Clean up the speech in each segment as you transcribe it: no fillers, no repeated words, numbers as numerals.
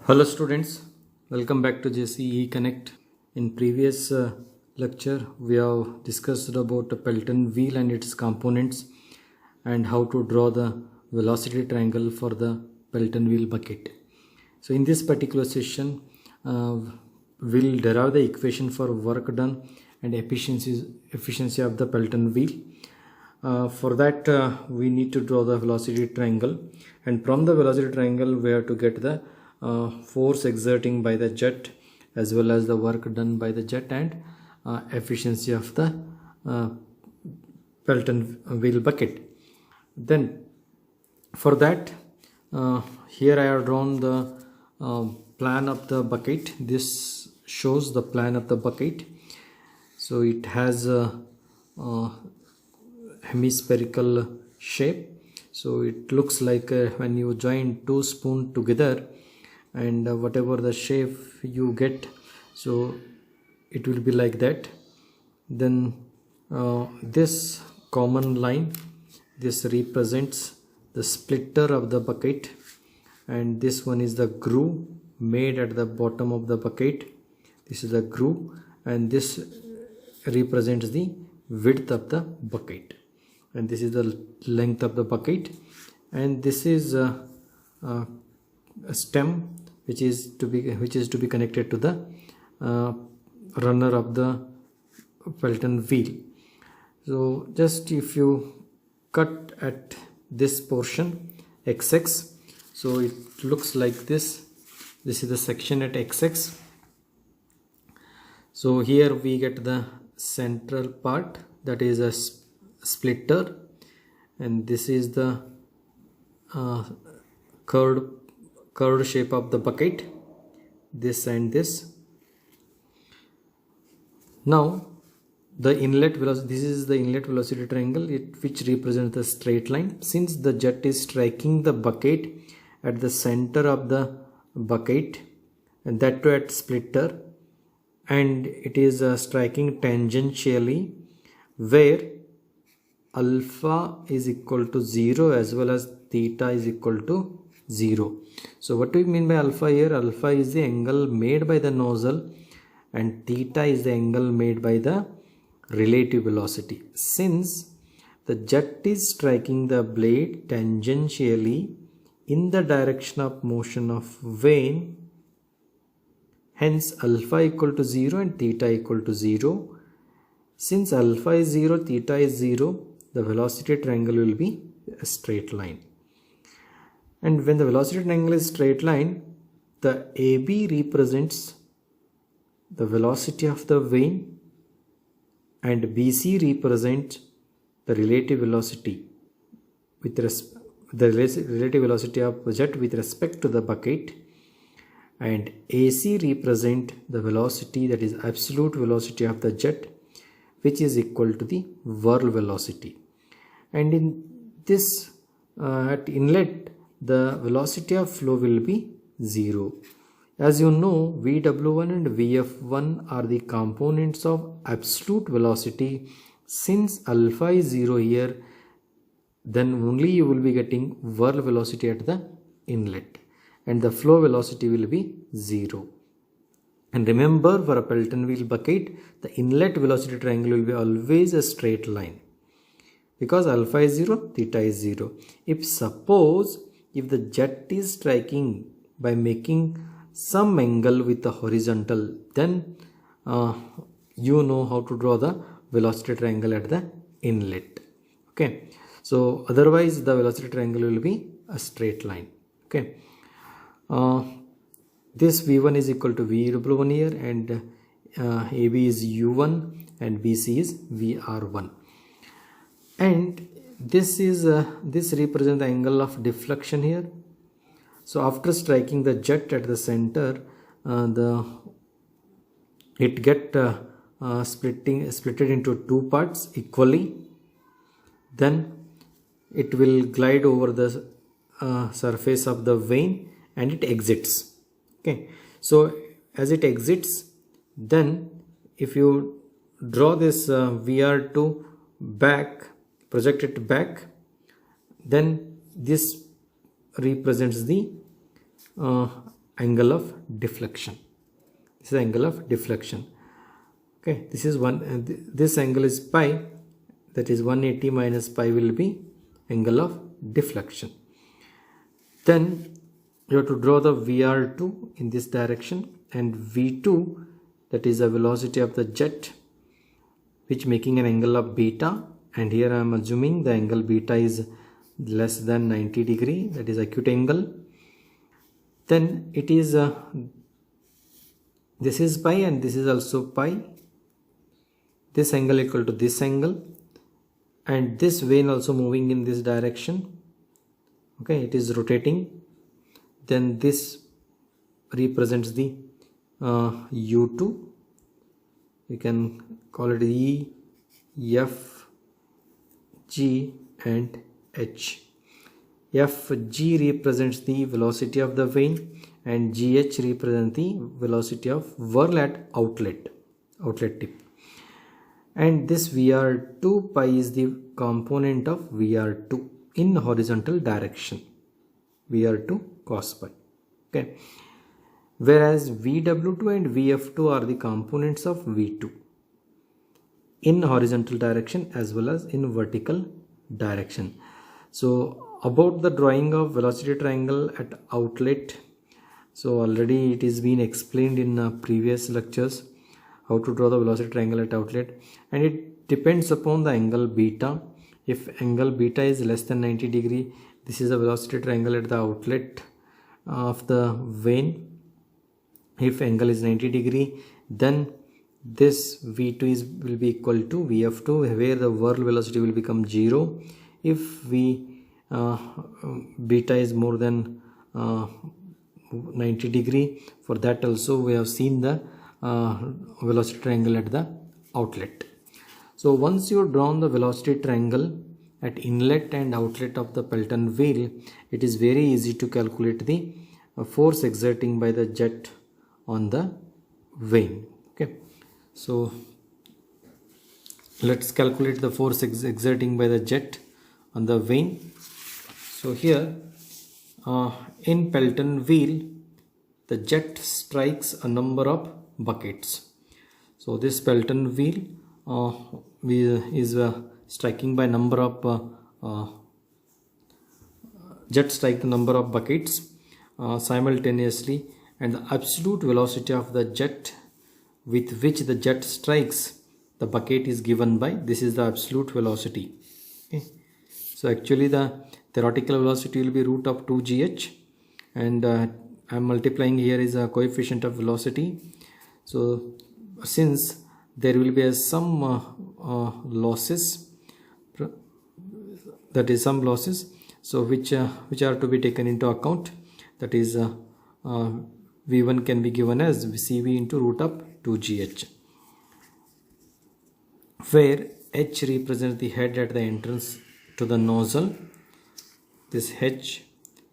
Hello students, welcome back to JCE Connect. In previous lecture we have discussed about the Pelton wheel and its components and how to draw the velocity triangle for the Pelton wheel bucket. So in this particular session we'll derive the equation for work done and efficiency of the Pelton wheel. For that we need to draw the velocity triangle, and from the velocity triangle we have to get the force exerting by the jet as well as the work done by the jet and efficiency of the Pelton wheel bucket. Then for that here I have drawn the plan of the bucket. This shows the plan of the bucket. So it has a hemispherical shape. So it looks like when you join two spoons together, and whatever the shape you get, so it will be like that. Then this common line, this represents the splitter of the bucket, and this one is the groove made at the bottom of the bucket. This is the groove, and this represents the width of the bucket, and this is the length of the bucket, and this is a stem which is to be connected to the runner of the Pelton wheel. So just if you cut at this portion XX, so it looks like this. This is the section at XX. So here we get the central part, that is a splitter, and this is the curved shape of the bucket, this and this. Now the inlet velocity, this is the inlet velocity triangle, which represents the straight line. Since the jet is striking the bucket at the center of the bucket, and that too at splitter, and it is striking tangentially where alpha is equal to 0 as well as theta is equal to 0. So what do we mean by alpha here? Alpha is the angle made by the nozzle and theta is the angle made by the relative velocity. Since the jet is striking the blade tangentially in the direction of motion of vane, hence alpha equal to 0 and theta equal to 0. Since alpha is 0, theta is 0, the velocity triangle will be a straight line. And when the velocity triangle is straight line, the AB represents the velocity of the vane and BC represents the relative velocity relative velocity of the jet with respect to the bucket, and AC represent the velocity, that is absolute velocity of the jet, which is equal to the whirl velocity. And in this at inlet, the velocity of flow will be 0. As you know, VW1 and VF1 are the components of absolute velocity. Since alpha is 0 here, then only you will be getting whirl velocity at the inlet, and the flow velocity will be 0. And remember, for a Pelton wheel bucket, the inlet velocity triangle will be always a straight line, because alpha is 0, theta is 0. If the jet is striking by making some angle with the horizontal, then you know how to draw the velocity triangle at the inlet. Okay, so otherwise the velocity triangle will be a straight line. Okay, this V1 is equal to VW1 here, and AB is U1 and BC is VR1, and this represents the angle of deflection here. So after striking the jet at the center, it get splitted into two parts equally. Then it will glide over the surface of the vane and it exits. Okay, so as it exits, then if you draw this VR2 back, project it back, then this represents the angle of deflection. This is angle of deflection. Okay, this is this angle is pi, that is 180 minus pi will be angle of deflection. Then you have to draw the VR2 in this direction, and V2, that is the velocity of the jet, which making an angle of beta, and here I am assuming the angle beta is less than 90 degree, that is acute angle. Then it is this is pi and this is also pi. This angle equal to this angle, and this vane also moving in this direction. Okay, it is rotating. Then this represents the U2. We can call it E, F, G and H. Fg represents the velocity of the vane, and GH represents the velocity of whirl at outlet tip. And this VR2 pi is the component of VR2 in horizontal direction, VR2 cos pi. Okay, whereas VW2 and VF2 are the components of V2 in horizontal direction as well as in vertical direction. So about the drawing of velocity triangle at outlet, so already it is been explained in previous lectures how to draw the velocity triangle at outlet, and it depends upon the angle beta. If angle beta is less than 90 degree, this is a velocity triangle at the outlet of the vane. If angle is 90 degree, then this V2 will be equal to VF2, where the whirl velocity will become 0. If beta is more than 90 degree, for that also we have seen the velocity triangle at the outlet. So once you have drawn the velocity triangle at inlet and outlet of the Pelton wheel, it is very easy to calculate the force exerting by the jet on the vane. Okay, so let's calculate the force exerting by the jet on the vane. So here in Pelton wheel, the jet strikes a number of buckets. So this Pelton wheel is striking by number of jet strike the number of buckets simultaneously, and the absolute velocity of the jet with which the jet strikes the bucket is given by, this is the absolute velocity. Okay. So actually the theoretical velocity will be root of 2gh, and I am multiplying here is a coefficient of velocity. So since there will be some losses, that is some losses, so which are to be taken into account, that is V1 can be given as Cv into root of 2gh, where h represents the head at the entrance to the nozzle. This h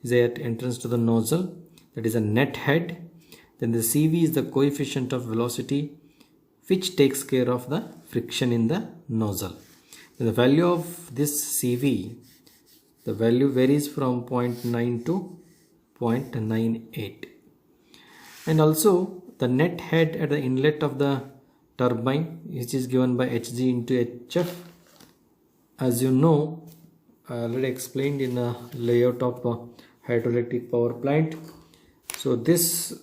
is at entrance to the nozzle, that is a net head. Then the Cv is the coefficient of velocity which takes care of the friction in the nozzle. Then the value of this Cv, the value varies from 0.9 to 0.98. And also the net head at the inlet of the turbine, which is given by Hg into Hf. As you know, I already explained in the layout of hydroelectric power plant. So this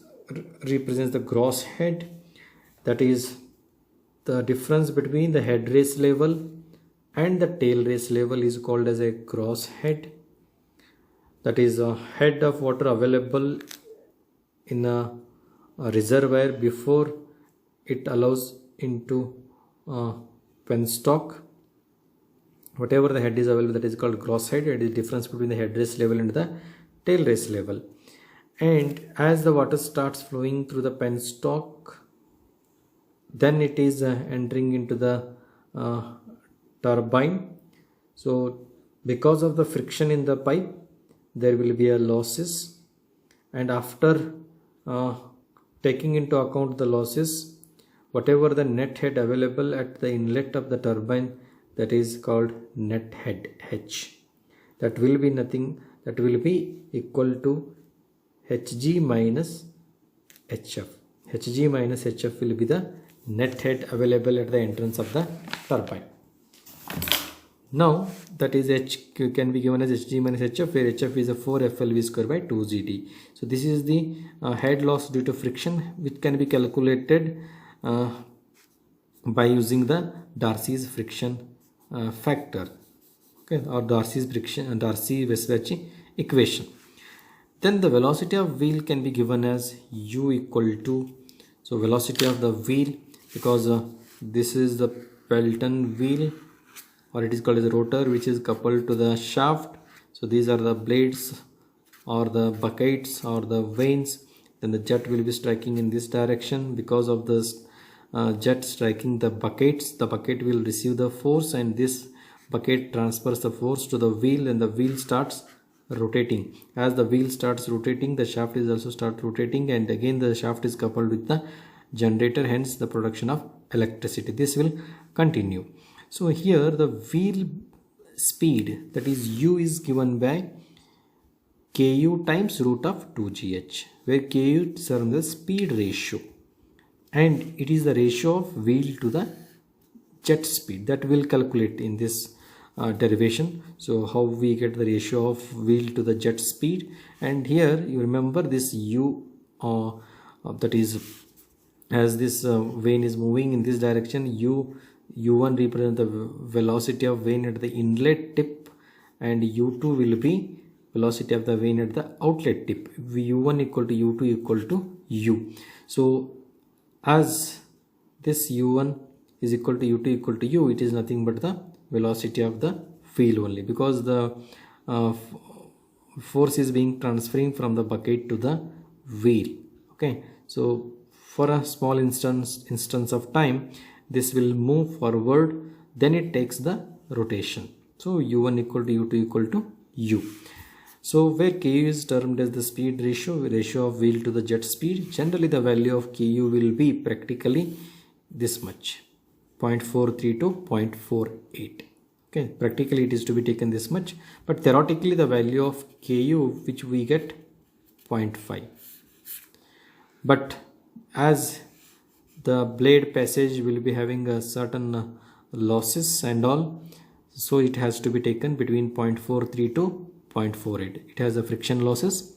represents the gross head, that is the difference between the head race level and the tail race level is called as a gross head. That is a head of water available in a reservoir before it allows into penstock. Whatever the head is available, that is called gross head. It is difference between the head race level and the tail race level. And as the water starts flowing through the penstock, then it is entering into the turbine. So because of the friction in the pipe, there will be a losses, and after taking into account the losses, whatever the net head available at the inlet of the turbine, that is called net head H. That will be nothing, that will be equal to Hg minus HF. Hg minus HF will be the net head available at the entrance of the turbine. Now that is H can be given as Hg minus HF, where HF is a 4 FLV square by 2 GD. So this is the head loss due to friction, which can be calculated by using the Darcy's friction factor, okay, or Darcy-Weisbach equation. Then the velocity of wheel can be given as U equal to, so velocity of the wheel, because this is the Pelton wheel, or it is called as a rotor, which is coupled to the shaft. So these are the blades or the buckets or the vanes. Then the jet will be striking in this direction. Because of this jet striking the buckets, the bucket will receive the force, and this bucket transfers the force to the wheel, and the wheel starts rotating. As the wheel starts rotating, the shaft is also start rotating, and again the shaft is coupled with the generator, hence the production of electricity. This will continue. So here the wheel speed, that is U, is given by Ku times root of 2gh, where Ku is the speed ratio, and it is the ratio of wheel to the jet speed that we'll calculate in this derivation. So how we get the ratio of wheel to the jet speed, and here you remember this U, that is, as this vane is moving in this direction, U1 represents the velocity of vane at the inlet tip, and U2 will be velocity of the vane at the outlet tip. U1 equal to U2 equal to U. So as this U1 is equal to U2 equal to U, it is nothing but the velocity of the wheel only, because the force is being transferring from the bucket to the wheel. Okay, so for a small instance of time, this will move forward, then it takes the rotation. So U1 equal to U2 equal to U. So where Ku is termed as the speed ratio of wheel to the jet speed, generally the value of Ku will be practically this much, 0.43 to 0.48. Okay, practically it is to be taken this much, but theoretically the value of Ku, which we get 0.5. But as the blade passage will be having a certain losses and all, so it has to be taken between 0.43 to 0.48. It has a friction losses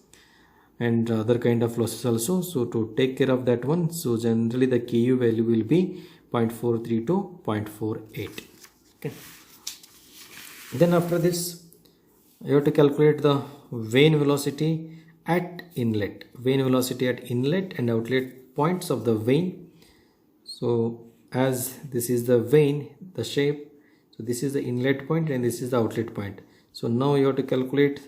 and other kind of losses also. So to take care of that one, so generally the Ku value will be 0.43 to 0.48. Okay. Then after this, you have to calculate the vane velocity at inlet. Vane velocity at inlet and outlet points of the vane. So as this is the vane, the shape, so this is the inlet point and this is the outlet point. So now you have to calculate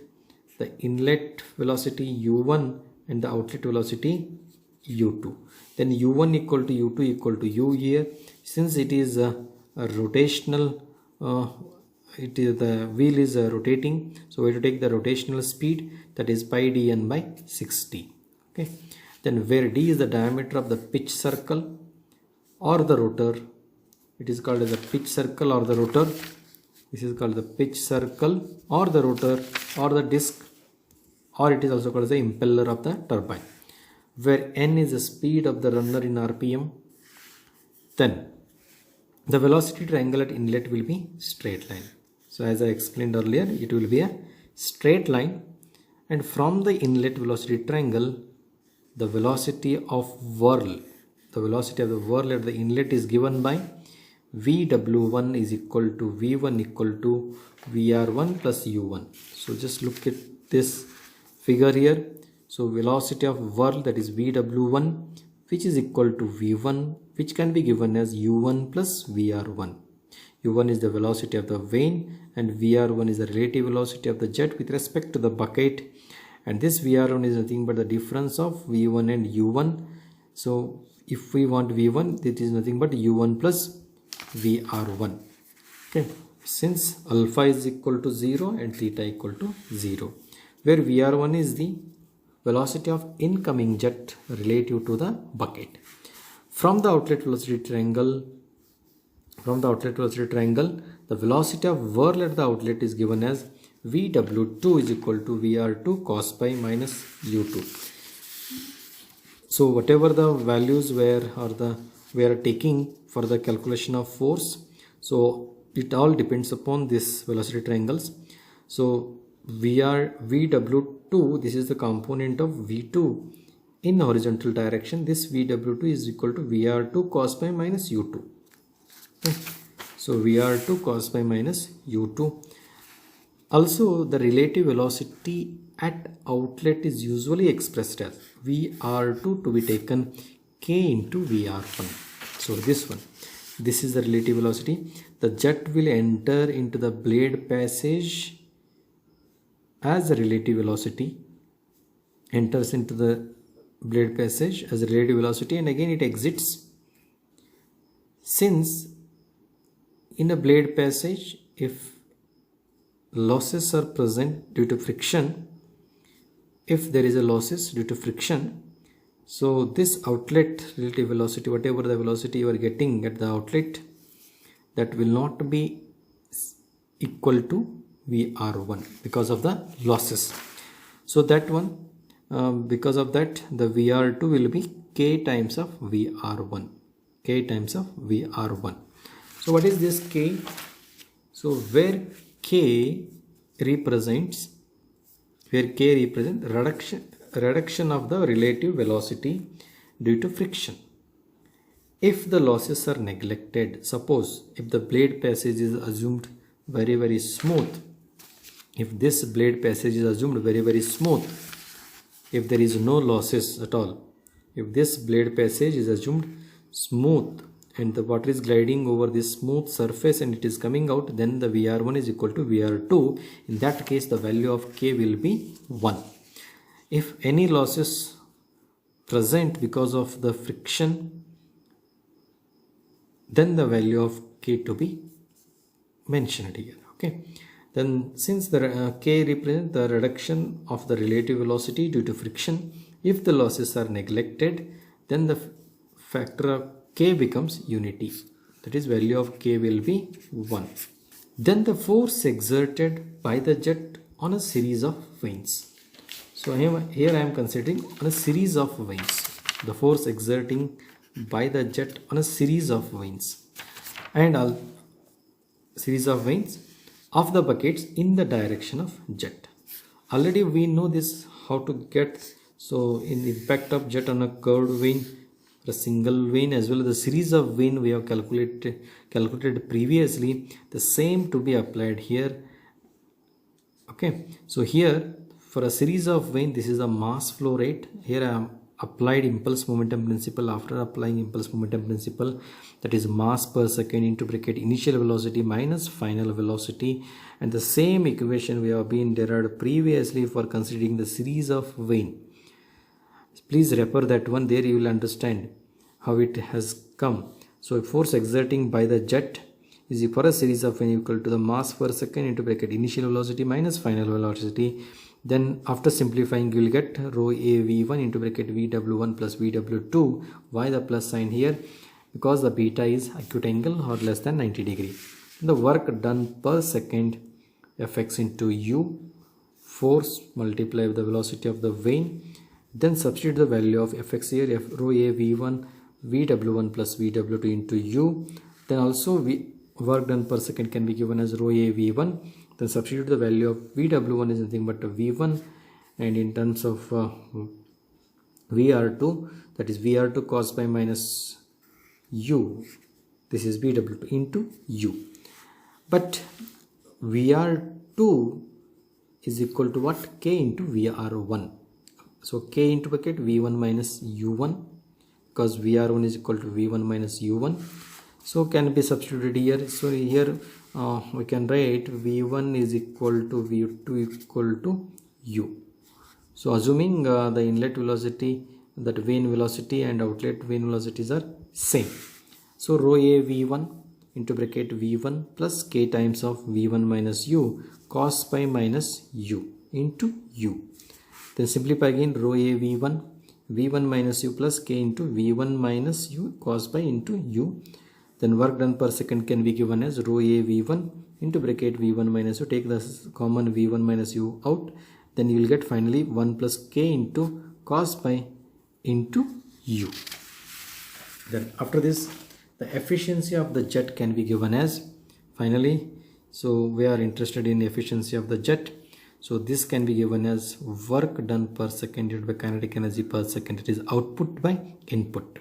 the inlet velocity U1 and the outlet velocity U2. Then U1 equal to U2 equal to U here. Since it is a rotational, the wheel is rotating, so we have to take the rotational speed, that is pi dn by 60. Okay. Then where d is the diameter of the pitch circle or the rotor, it is called as a pitch circle or the rotor. This is called the pitch circle or the rotor or the disc, or it is also called as the impeller of the turbine. Where n is the speed of the runner in RPM, then the velocity triangle at inlet will be straight line. So as I explained earlier, it will be a straight line, and from the inlet velocity triangle, the velocity of whirl, the velocity of the whirl at the inlet is given by VW1 is equal to V1 equal to VR1 plus U1. So just look at this figure here. So velocity of whirl, that is VW1, which is equal to V1, which can be given as U1 plus VR1. U1 is the velocity of the vane and VR1 is the relative velocity of the jet with respect to the bucket, and this VR1 is nothing but the difference of V1 and U1. So if we want V1, it is nothing but U1 plus VR1. Okay, since alpha is equal to 0 and theta equal to 0, where VR1 is the velocity of incoming jet relative to the bucket. From the outlet velocity triangle, the velocity of whirl at the outlet is given as VW2 is equal to VR2 cos pi minus U2. So whatever the values we are taking for the calculation of force, so it all depends upon this velocity triangles. So VW2, this is the component of V2 in horizontal direction. This VW2 is equal to VR2 cos pi minus U2. Okay. So VR2 cos pi minus U2. Also, the relative velocity at outlet is usually expressed as VR2 to be taken K into VR1. So this is the relative velocity. The jet will enter into the blade passage as a relative velocity, enters into the blade passage as a relative velocity, and again it exits. Since in a blade passage, if losses are present due to friction, if there is a losses due to friction, so this outlet relative velocity, whatever the velocity you are getting at the outlet, that will not be equal to VR1 because of the losses. So that one, because of that, the VR2 will be K times of VR1. K times of VR1. So what is this K? So where K represents reduction of the relative velocity due to friction. If the losses are neglected, suppose if the blade passage is assumed very smooth, if this blade passage is assumed very smooth, if there is no losses at all, if this blade passage is assumed smooth and the water is gliding over this smooth surface and it is coming out, then the VR1 is equal to VR2. In that case, the value of K will be 1. If any losses present because of the friction, then the value of K to be mentioned here. Okay. Then since the K represents the reduction of the relative velocity due to friction, if the losses are neglected, then the factor of K becomes unity. That is, value of K will be 1. Then the force exerted by the jet on a series of vanes. So here I am considering on a series of vanes. The force exerting by the jet on a series of vanes. And a series of vanes of the buckets in the direction of jet. Already we know this how to get. So in the impact of jet on a curved vane, a single vane, as well as the series of vane we have calculated previously, the same to be applied here. Okay, so here for a series of vane, this is the mass flow rate. Here I am applied impulse momentum principle. After applying impulse momentum principle, that is mass per second into bracket initial velocity minus final velocity, and the same equation we have been derived previously for considering the series of vane. Please refer that one, there you will understand how it has come. So force exerting by the jet is for a series of vane equal to the mass per second into bracket initial velocity minus final velocity. Then after simplifying, you will get rho a v1 into bracket vw1 plus vw2. Why the plus sign here? Because the beta is acute angle or less than 90 degree. The work done per second, Fx into u, force multiply with the velocity of the vane. Then substitute the value of Fx here, rho a v1 vw1 plus vw2 into u. Then also work done per second can be given as rho a v1. Then substitute the value of vw1 is nothing but v1, and in terms of vr2, that is vr2 cos pi minus u, this is vw2 into u. But vr2 is equal to what? K into vr1. So K into bracket v1 minus u1, because vr1 is equal to v1 minus u1. So can be substituted here. So here we can write v1 is equal to v2 equal to u. So assuming the inlet velocity, that vane velocity and outlet vane velocities are same. So rho a v1 into bracket v1 plus k times of v1 minus u cos pi minus u into u. Then simplify again, rho a v1 minus u plus k into v1 minus u cos pi into u. Then work done per second can be given as rho a v1 into bracket v1 minus u. Take the common v1 minus u out. Then you will get finally 1 plus k into cos pi into U. Then after this, the efficiency of the jet can be given as, finally, so we are interested in efficiency of the jet. So this can be given as work done per second divided by kinetic energy per second. It is output by input.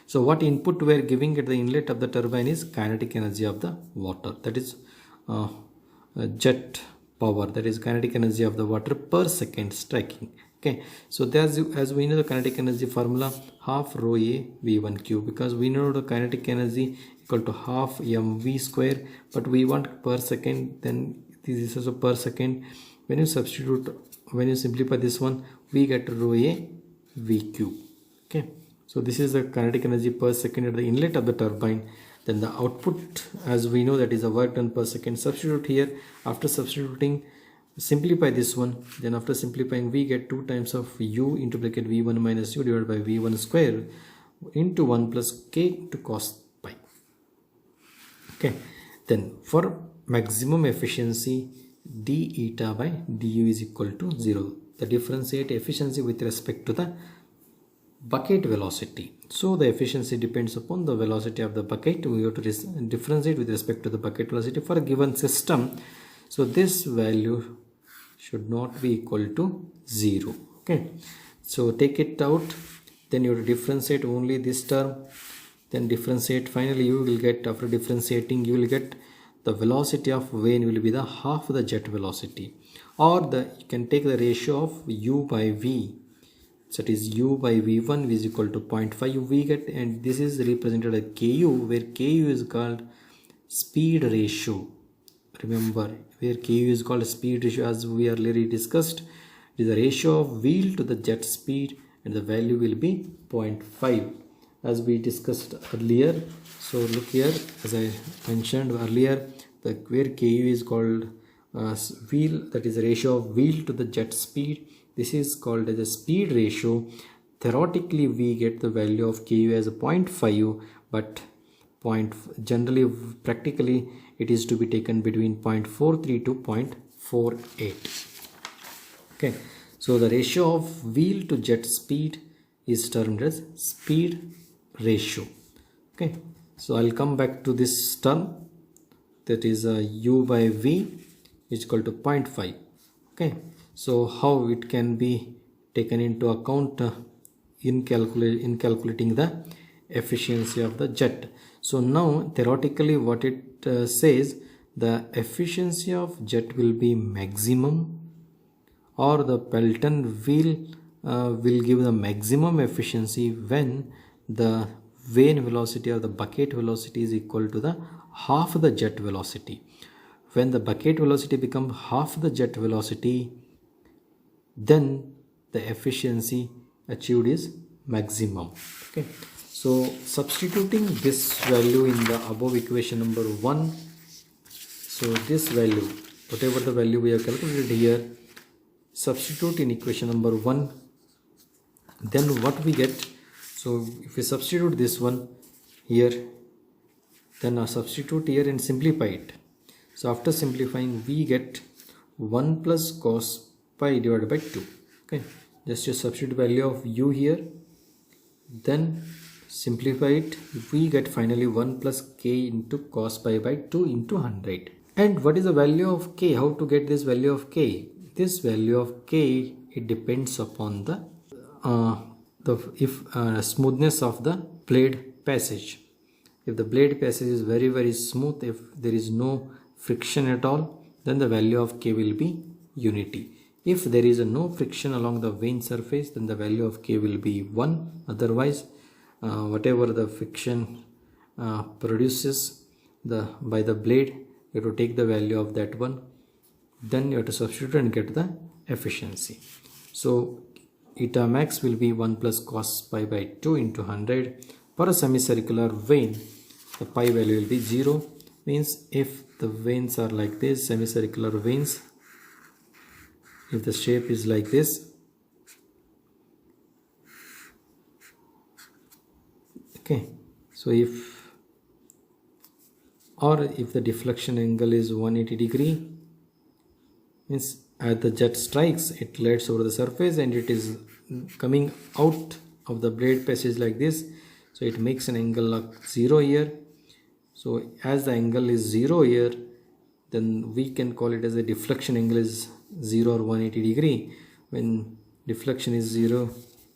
So what input we are giving at the inlet of the turbine is kinetic energy of the water. That is jet power. That is kinetic energy of the water per second striking. Okay, so as we know the kinetic energy formula, half rho A V1 Q, because we know the kinetic energy equal to half mv square, but we want per second, then this is also per second. When you simplify this one, we get rho A VQ. Okay, so this is the kinetic energy per second at the inlet of the turbine. Then the output, as we know, that is the work done per second. Substitute here. After substituting, simplify this one. Then after simplifying, we get 2 times of U into bracket V1 minus U divided by V1 square into 1 plus K to cos pi. Okay, then for maximum efficiency, d eta by du is equal to 0. The differentiate efficiency with respect to the bucket velocity. So the efficiency depends upon the velocity of the bucket. We have to differentiate with respect to the bucket velocity for a given system. So this value should not be equal to 0. Okay, so take it out, then you have to differentiate only this term, then differentiate. Finally you will get, after differentiating, you will get the velocity of vane will be the half the jet velocity, or you can take the ratio of u by v. So it is u by v1 is equal to 0.5 we get, and this is represented as ku, where ku is called speed ratio. Remember, where ku is called speed ratio, as we earlier discussed, it is the ratio of wheel to the jet speed, and the value will be 0.5 as we discussed earlier. So look here, as I mentioned earlier, where ku is called wheel, that is the ratio of wheel to the jet speed. This is called as a speed ratio. Theoretically, we get the value of ku as a 0.5, but generally, practically, it is to be taken between 0.43 to 0.48. Okay, so the ratio of wheel to jet speed is termed as speed ratio. Okay, so I'll come back to this term, that is u by v is equal to 0.5. Okay, so how it can be taken into account in calculating the efficiency of the jet. So now theoretically what it says, the efficiency of jet will be maximum, or the Pelton will give the maximum efficiency when the vane velocity or the bucket velocity is equal to the half the jet velocity. When the bucket velocity becomes half the jet velocity, then the efficiency achieved is maximum. Okay, so substituting this value in the above equation number 1, so this value, whatever the value we have calculated here, substitute in equation number 1, then what we get, so if we substitute this one here, then substitute here and simplify it. So after simplifying, we get 1 plus cos pi divided by 2. Okay, just to substitute value of u here, then simplify it, we get finally 1 plus k into cos pi by 2 into 100. And what is the value of k? How to get this value of k? This value of k, it depends upon the smoothness of the blade passage. If the blade passage is very smooth, if there is no friction at all, then the value of k will be unity. If there is no friction along the vane surface, then the value of k will be 1. Otherwise, whatever the friction produces by the blade, you have to take the value of that one, then you have to substitute and get the efficiency. So eta max will be 1 plus cos pi by 2 into 100. For a semicircular vane, the pi value will be 0. Means if the vanes are like this, semicircular vanes, if the shape is like this, okay, so if the deflection angle is 180 degree, means as the jet strikes, it glides over the surface and it is coming out of the blade passage like this, so it makes an angle of 0 here. So as the angle is 0 here, then we can call it as a deflection angle is 0 or 180 degree. When deflection is 0,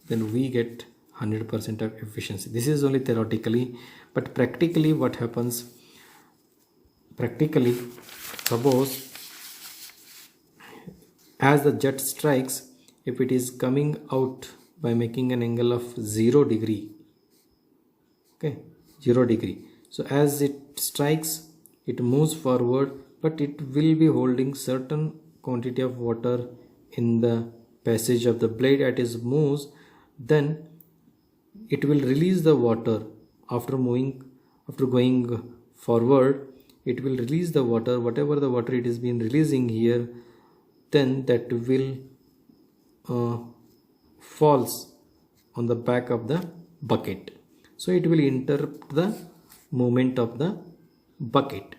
then we get 100% of efficiency. This is only theoretically, but practically what happens, practically suppose as the jet strikes, if it is coming out by making an angle of 0 degree, okay, 0 degree, so as it strikes, it moves forward, but it will be holding certain quantity of water in the passage of the blade. As it moves, then it will release the water after going forward. It will release the water, whatever the water it is been releasing here, then that will falls on the back of the bucket. So it will interrupt the movement of the bucket.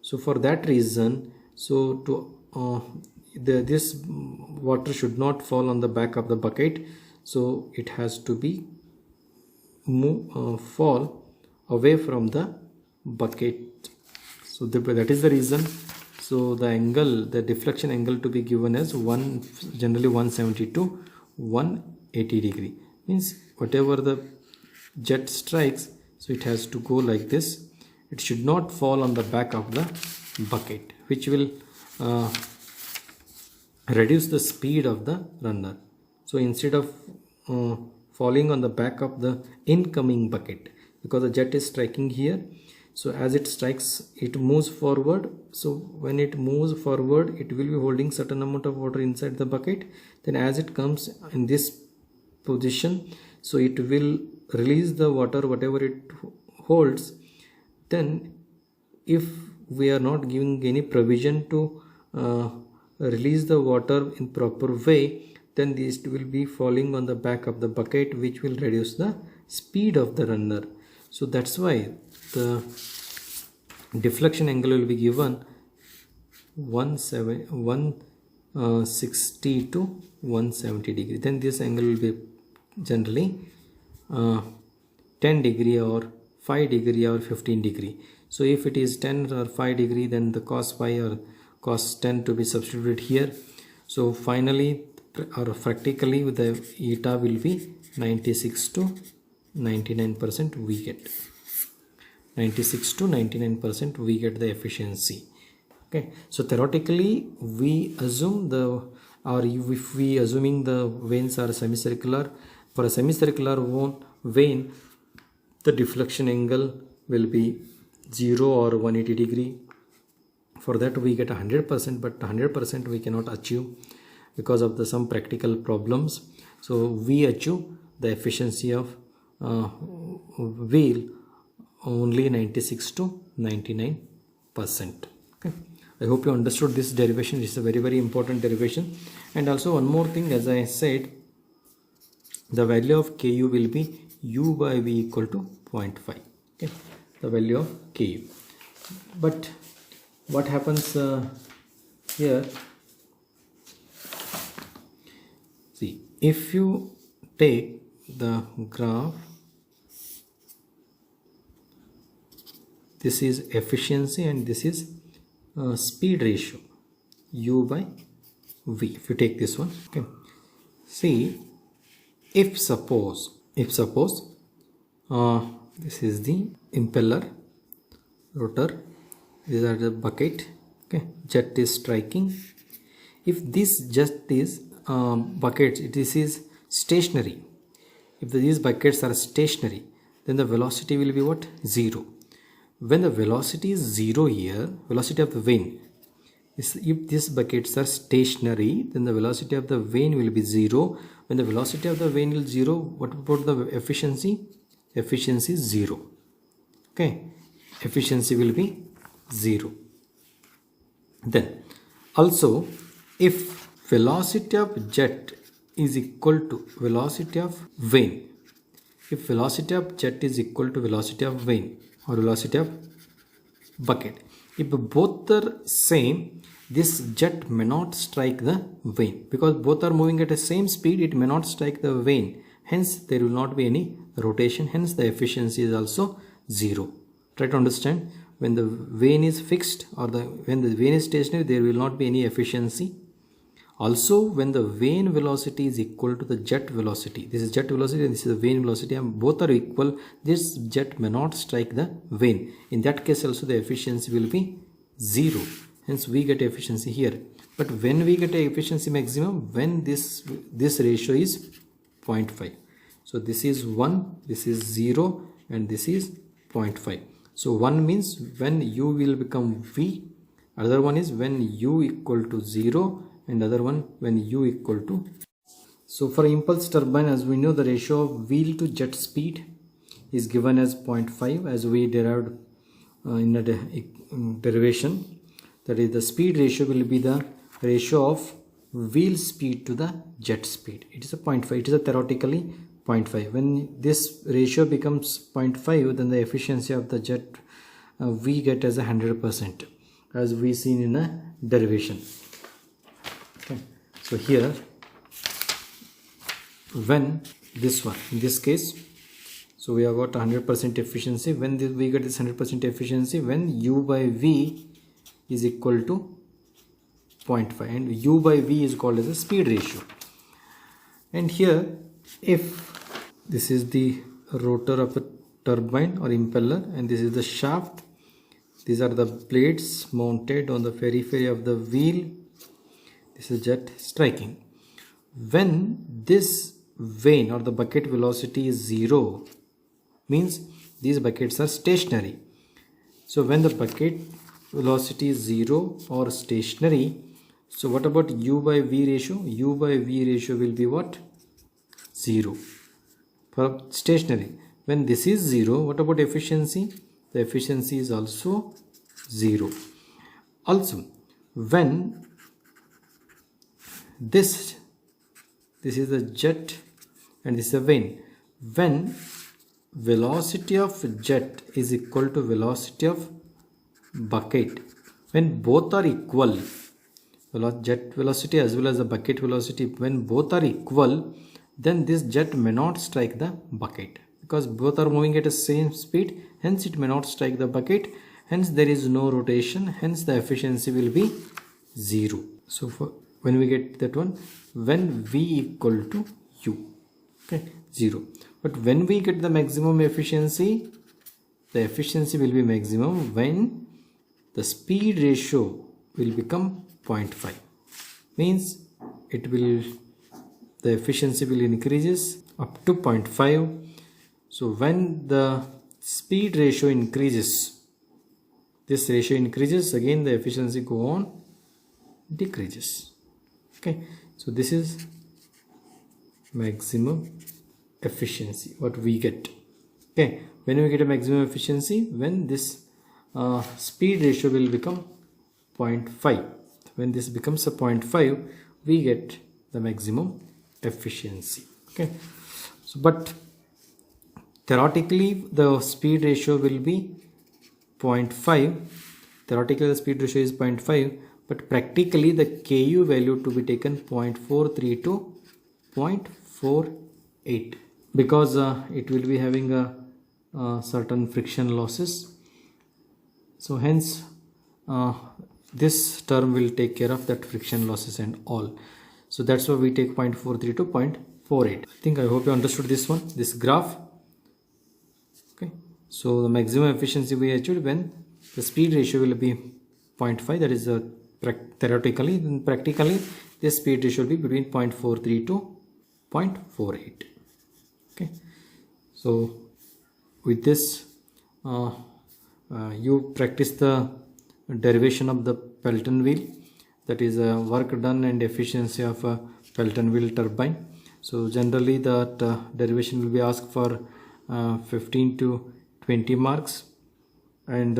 So for that reason, so to this water should not fall on the back of the bucket, so it has to be fall away from the bucket. So that is the reason. So the angle, the deflection angle to be given as generally 170 to 180 degree, means whatever the jet strikes, so it has to go like this. It should not fall on the back of the bucket, which will reduce the speed of the runner. So instead of falling on the back of the incoming bucket, because the jet is striking here, so as it strikes, it moves forward. So when it moves forward, it will be holding certain amount of water inside the bucket. Then as it comes in this position, so it will release the water whatever it holds. Then if we are not giving any provision to release the water in proper way, then this will be falling on the back of the bucket, which will reduce the speed of the runner. So that's why the deflection angle will be given 160 to 170 degree. Then this angle will be generally 10 degree or 5 degree or 15 degree. So if it is 10 or 5 degree, then the cos phi or cos 10 to be substituted here. So finally or practically the eta will be 96 to 99% we get. 96 to 99% we get the efficiency. Okay, so theoretically we assume if we assuming the vanes are semicircular, for a semicircular vane the deflection angle will be 0 or 180 degree. For that we get 100%, but 100% we cannot achieve because of some practical problems. So we achieve the efficiency of wheel only 96 to 99%. Okay, I hope you understood this derivation. This is a very important derivation. And also one more thing, as I said, the value of Ku will be U by V equal to 0.5. Okay, the value of Ku. But what happens here, see, if you take the graph, this is efficiency and this is speed ratio, U by V. If you take this one, okay, see, if suppose this is the impeller, rotor, these are the bucket, okay, jet is striking. If this jet is buckets, this is stationary. If these buckets are stationary, then the velocity will be what? 0. When the velocity is 0 here, velocity of the vane, if these buckets are stationary, then the velocity of the vane will be 0. When the velocity of the vane is 0, what about the efficiency? Efficiency is 0. Okay, efficiency will be 0. Then also, if velocity of jet is equal to velocity of vane, if velocity of jet is equal to velocity of vane or velocity of bucket, if both are same, this jet may not strike the vane, because both are moving at the same speed, it may not strike the vane. hence there will not be any rotation, hence the efficiency is also 0. Try to understand, when the vane is fixed or when the vane is stationary, there will not be any efficiency. Also, when the vane velocity is equal to the jet velocity, this is jet velocity and this is the vane velocity, and both are equal, this jet may not strike the vane. In that case also the efficiency will be 0, hence we get efficiency here. But when we get a efficiency maximum, when this ratio is 0.5. So this is 1, this is 0, and this is 0.5. So 1 means when u will become v, other one is when u equal to 0, and other one when u equal to. So for impulse turbine, as we know, the ratio of wheel to jet speed is given as 0.5, as we derived in a derivation. That is, the speed ratio will be the ratio of wheel speed to the jet speed. It is a 0.5. It is a theoretically 0.5. When this ratio becomes 0.5, then the efficiency of the jet we get as 100%, as we seen in a derivation. Okay. So here, when this one, in this case, so we have got 100% efficiency. When we get this 100% efficiency, when u by v is equal to 0.5, and u by v is called as a speed ratio. And here, if this is the rotor of a turbine or impeller, and this is the shaft, these are the blades mounted on the periphery of the wheel, this is jet striking. When this vane or the bucket velocity is 0, means these buckets are stationary. So when the bucket velocity is 0 or stationary, so what about u by v ratio? U by v ratio will be what? 0 for stationary. When this is 0, what about efficiency? The efficiency is also 0. Also, when this is the jet and this is a vane, when velocity of jet is equal to velocity of bucket, when both are equal, jet velocity as well as the bucket velocity, when both are equal, then this jet may not strike the bucket, because both are moving at the same speed, hence it may not strike the bucket, hence there is no rotation, hence the efficiency will be 0. So for when we get that one, when v equal to u, okay, 0. But when we get the maximum efficiency, the efficiency will be maximum when the speed ratio will become 0.5, means it will, the efficiency will increases up to 0.5. So when the speed ratio increases, this ratio increases, again the efficiency go on decreases. Okay, so this is maximum efficiency what we get. Okay, when we get a maximum efficiency, when this speed ratio will become 0.5. When this becomes a 0.5, we get the maximum efficiency. Okay, so but theoretically the speed ratio will be 0.5. Theoretically the speed ratio is 0.5, but practically the Ku value to be taken 0.43 to 0.48, because it will be having a certain friction losses. So hence this term will take care of that friction losses and all. So that's why we take 0.43 to 0.48. I hope you understood this one, this graph. Okay, so the maximum efficiency we achieved when the speed ratio will be 0.5, that is theoretically. Then practically this speed ratio will be between 0.43 to 0.48. Okay, so with this you practice the derivation of the Pelton wheel, that is work done and efficiency of a Pelton wheel turbine. So generally that derivation will be asked for 15 to 20 marks, and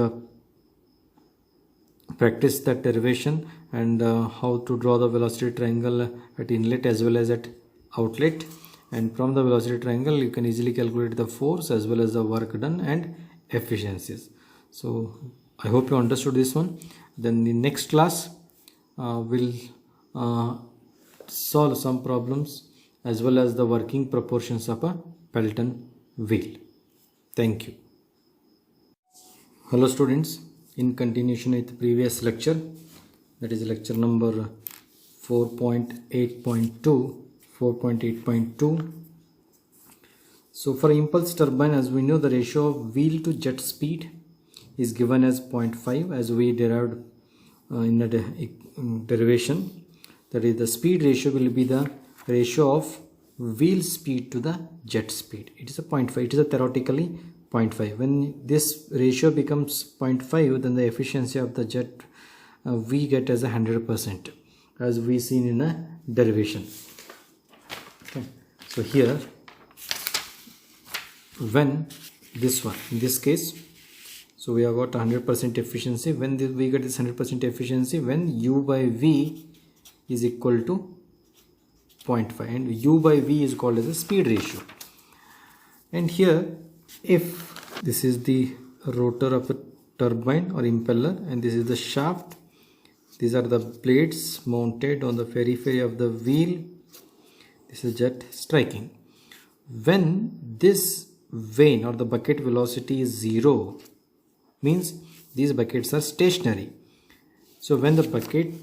practice that derivation and how to draw the velocity triangle at inlet as well as at outlet, and from the velocity triangle you can easily calculate the force as well as the work done and efficiencies. So I hope you understood this one. Then the next class we'll solve some problems as well as the working proportions of a Pelton wheel. Thank you. Hello students, in continuation with the previous lecture, that is lecture number 4.8.2. So for impulse turbine, as we know, the ratio of wheel to jet speed is given as 0.5 as we derived in the derivation. That is, the speed ratio will be the ratio of wheel speed to the jet speed. It is a 0.5. It is a theoretically 0.5. When this ratio becomes 0.5, then the efficiency of the jet we get as 100%, as we seen in a derivation. Okay. So here, when this one, in this case, so we have got 100% efficiency. When we get this 100% efficiency, when U by V is equal to 0.5, and U by V is called as a speed ratio. And here, if this is the rotor of a turbine or impeller and this is the shaft, these are the blades mounted on the periphery of the wheel, this is jet striking. When this vane or the bucket velocity is 0, means these buckets are stationary. So when the bucket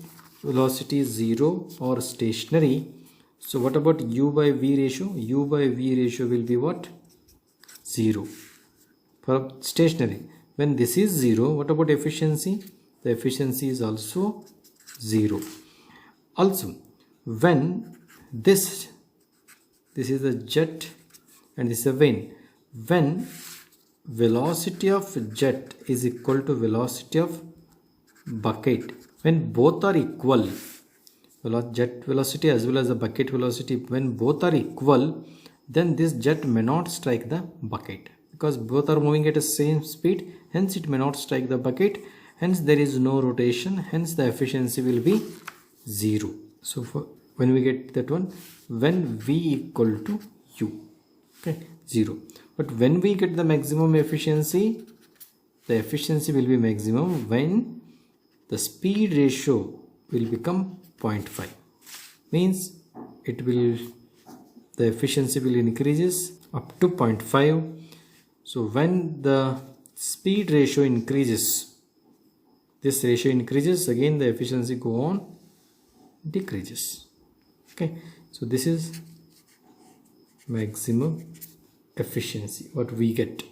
velocity is 0 or stationary, so what about U by V ratio? U by V ratio will be what? 0 for stationary. When this is 0, what about efficiency? The efficiency is also 0. Also, when this is a jet and this is a vane, when velocity of jet is equal to velocity of bucket, when both are equal, jet velocity as well as the bucket velocity, when both are equal, then this jet may not strike the bucket, because both are moving at the same speed, hence it may not strike the bucket, hence there is no rotation, hence the efficiency will be 0. So for when we get that one, when V equal to U, okay, 0. But when we get the maximum efficiency, the efficiency will be maximum when the speed ratio will become 0.5. Means it will, the efficiency will increases up to 0.5. So when the speed ratio increases, this ratio increases, again the efficiency go on decreases. Okay, so this is maximum efficiency what we get.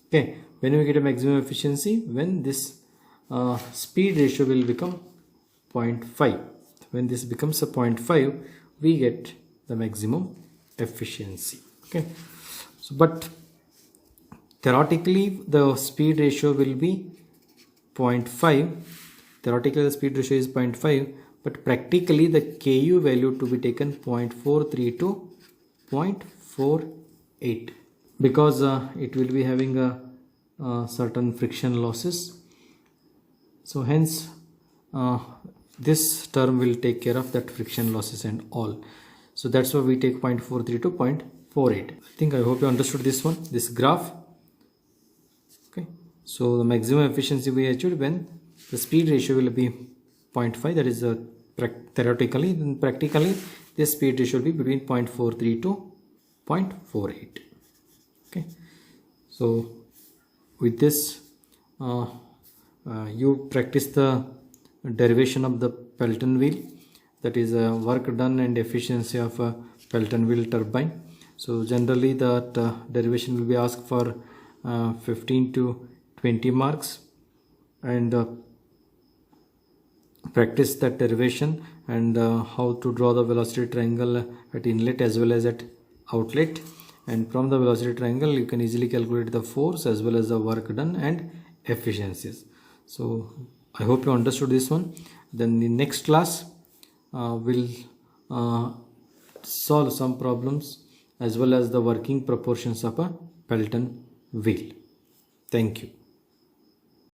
Okay, when we get a maximum efficiency, when this speed ratio will become 0.5. When this becomes a 0.5, we get the maximum efficiency. Okay, so but theoretically the speed ratio will be 0.5. Theoretically the speed ratio is 0.5, but practically the Ku value to be taken 0.43 to 0.48, because it will be having a certain friction losses. So hence this term will take care of that friction losses and all. So that's why we take 0.43 to 0.48. I hope you understood this one, this graph. Okay, so the maximum efficiency we achieved when the speed ratio will be 0.5, that is theoretically. Then practically this speed ratio will be between 0.43 to 0.48. Okay, so with this you practice the derivation of the Pelton wheel, that is work done and efficiency of a Pelton wheel turbine. So generally that derivation will be asked for 15 to 20 marks, and practice that derivation and how to draw the velocity triangle at inlet as well as at outlet, and from the velocity triangle you can easily calculate the force as well as the work done and efficiencies. So I hope you understood this one. Then the next class will solve some problems as well as the working proportions of a Pelton wheel. Thank you.